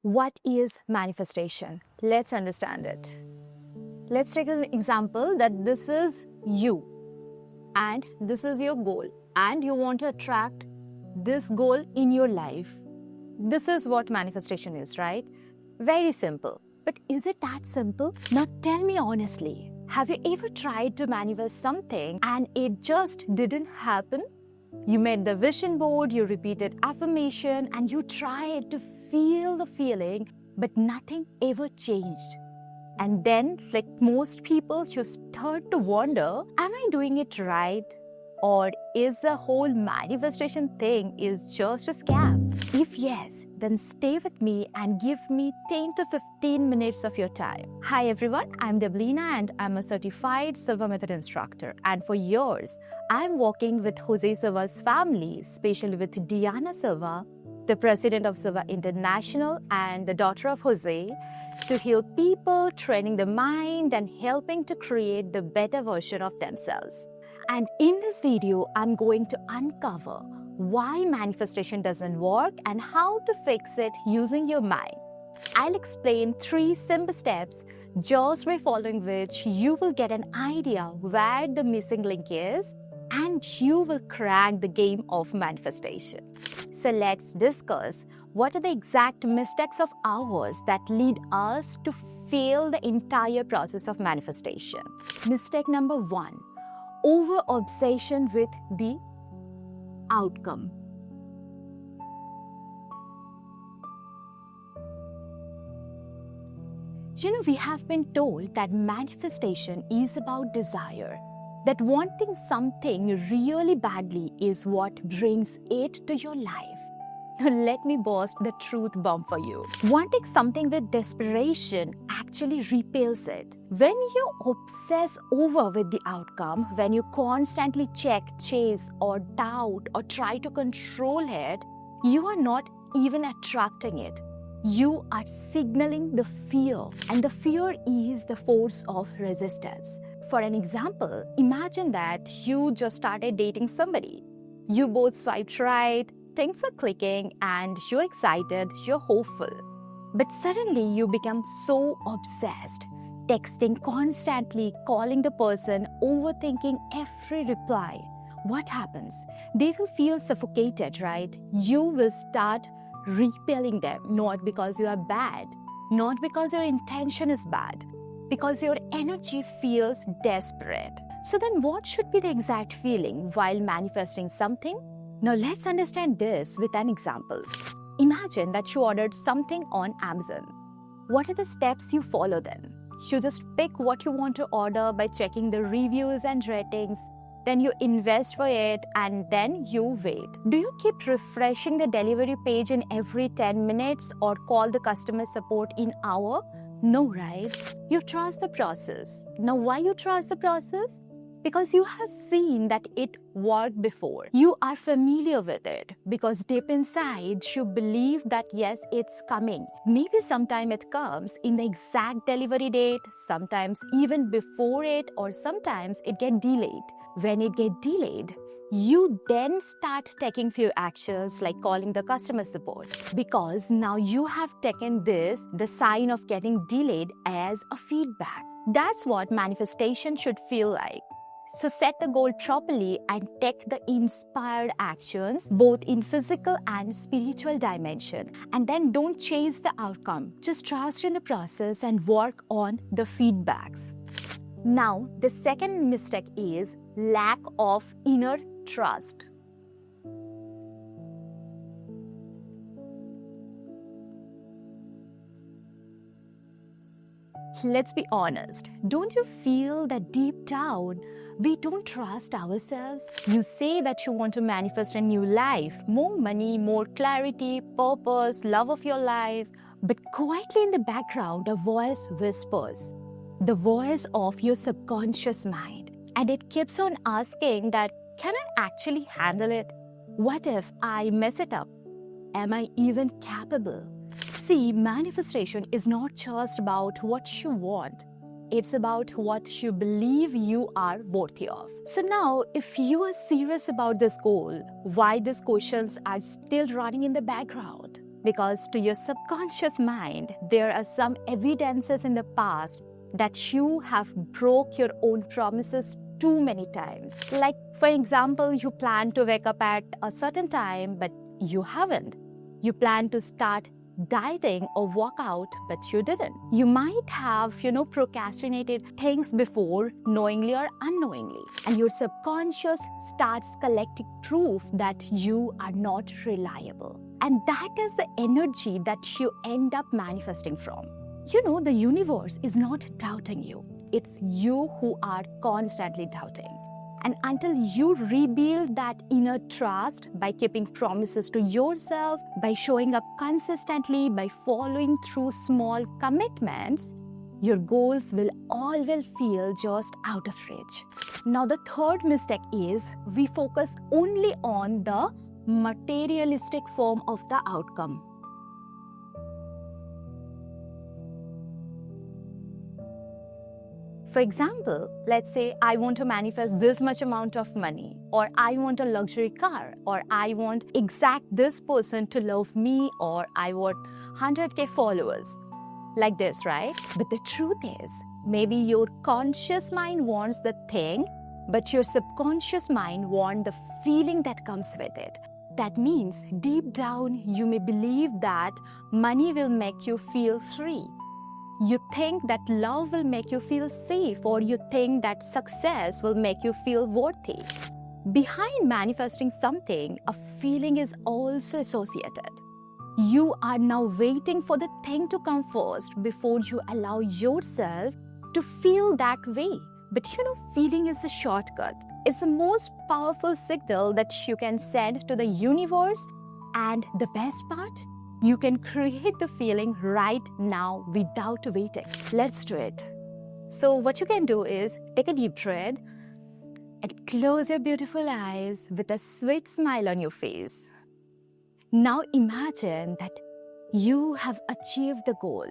What is manifestation? Let's understand it. Let's take an example that this is you and this is your goal and you want to attract this goal in your life. This is what manifestation is, right? Very simple. But is it that simple? Now tell me honestly, have you ever tried to manifest something and it just didn't happen? You made the vision board, you repeated affirmation and you tried to feel the feeling, but nothing ever changed. And then, like most people, you start to wonder, am I doing it right? Or is the whole manifestation thing is just a scam? If yes, then stay with me and give me 10 to 15 minutes of your time. Hi everyone, I'm Debalina and I'm a certified Silva Method Instructor. And for years, I'm working with Jose Silva's family, especially with Diana Silva, the president of Silva International and the daughter of Jose, to heal people, training the mind and helping to create the better version of themselves. And in this video, I'm going to uncover why manifestation doesn't work and how to fix it using your mind. I'll explain 3 simple steps just by following which you will get an idea where the missing link is and you will crack the game of manifestation. So let's discuss what are the exact mistakes of ours that lead us to fail the entire process of manifestation. Mistake number 1, over-obsession with the outcome. We have been told that manifestation is about desire, that wanting something really badly is what brings it to your life. Now let me burst the truth bomb for you. Wanting something with desperation actually repels it. When you obsess over with the outcome, when you constantly check, chase or doubt or try to control it, you are not even attracting it. You are signaling the fear, and the fear is the force of resistance. For an example, imagine that you just started dating somebody. You both swiped right, things are clicking and you're excited, you're hopeful. But suddenly you become so obsessed, texting constantly, calling the person, overthinking every reply. What happens? They will feel suffocated, right? You will start repelling them, not because you are bad, not because your intention is bad, because your energy feels desperate. So then what should be the exact feeling while manifesting something? Now let's understand this with an example. Imagine that you ordered something on Amazon. What are the steps you follow then? You just pick what you want to order by checking the reviews and ratings. Then you invest for it and then you wait. Do you keep refreshing the delivery page in every 10 minutes or call the customer support in hour? No, right? You trust the process. Now, why you trust the process? Because you have seen that it worked before. You are familiar with it because deep inside you believe that yes, it's coming. Maybe sometime it comes in the exact delivery date, sometimes even before it, or sometimes it gets delayed. When it gets delayed, you then start taking few actions like calling the customer support, because now you have taken this, the sign of getting delayed, as a feedback. That's what manifestation should feel like. So set the goal properly and take the inspired actions both in physical and spiritual dimension. And then don't chase the outcome. Just trust in the process and work on the feedbacks. Now, the second mistake is lack of inner trust. Let's be honest. Don't you feel that deep down, we don't trust ourselves? You say that you want to manifest a new life, more money, more clarity, purpose, love of your life. But quietly in the background, a voice whispers, the voice of your subconscious mind. And it keeps on asking that, can I actually handle it? What if I mess it up? Am I even capable? See, manifestation is not just about what you want. It's about what you believe you are worthy of. So now, if you are serious about this goal, why these questions are still running in the background? Because to your subconscious mind, there are some evidences in the past that you have broke your own promises too many times. Like, for example, you plan to wake up at a certain time, but you haven't. You plan to start dieting or work out, but you didn't. You might have, procrastinated things before, knowingly or unknowingly. And your subconscious starts collecting proof that you are not reliable. And that is the energy that you end up manifesting from. The universe is not doubting you. It's you who are constantly doubting. And until you rebuild that inner trust by keeping promises to yourself, by showing up consistently, by following through small commitments, your goals will always feel just out of reach. Now, the third mistake is we focus only on the materialistic form of the outcome. For example, let's say I want to manifest this much amount of money, or I want a luxury car, or I want exact this person to love me, or I want 100K followers. Like this, right? But the truth is, maybe your conscious mind wants the thing, but your subconscious mind wants the feeling that comes with it. That means deep down, you may believe that money will make you feel free. You think that love will make you feel safe, or you think that success will make you feel worthy. Behind manifesting something, a feeling is also associated. You are now waiting for the thing to come first before you allow yourself to feel that way. But feeling is a shortcut. It's the most powerful signal that you can send to the universe. And the best part? You can create the feeling right now without waiting. Let's do it. So what you can do is take a deep breath and close your beautiful eyes with a sweet smile on your face. Now imagine that you have achieved the goal.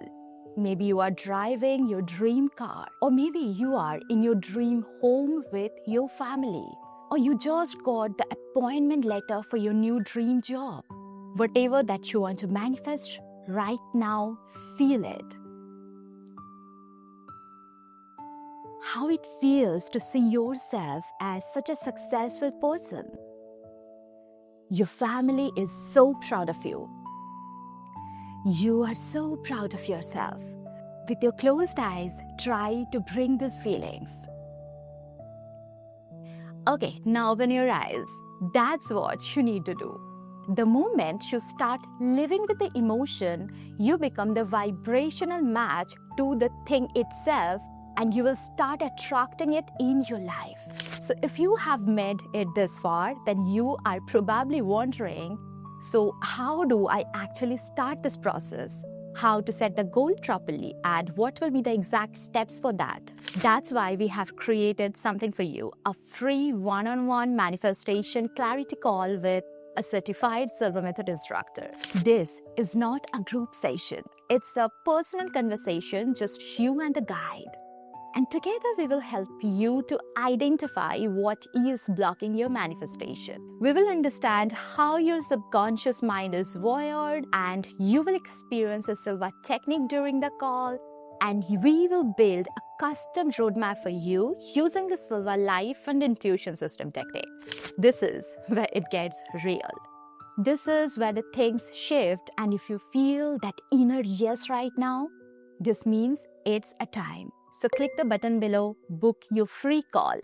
Maybe you are driving your dream car, or maybe you are in your dream home with your family, or you just got the appointment letter for your new dream job. Whatever that you want to manifest right now, feel it. How it feels to see yourself as such a successful person. Your family is so proud of you. You are so proud of yourself. With your closed eyes, try to bring these feelings. Okay, now open your eyes. That's what you need to do. The moment you start living with the emotion, you become the vibrational match to the thing itself, and you will start attracting it in your life. So if you have made it this far, then you are probably wondering, so how do I actually start this process? How to set the goal properly, and what will be the exact steps for that? That's why we have created something for you, a free one-on-one manifestation clarity call with a certified Silva Method instructor. This is not a group session. It's a personal conversation, just you and the guide. And together we will help you to identify what is blocking your manifestation. We will understand how your subconscious mind is wired, and you will experience a Silva technique during the call. And we will build a custom roadmap for you using the Silva life and intuition system techniques. This is where it gets real. This is where the things shift, and if you feel that inner yes right now, this means it's a time. So click the button below, book your free call.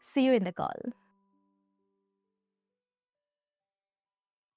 See you in the call.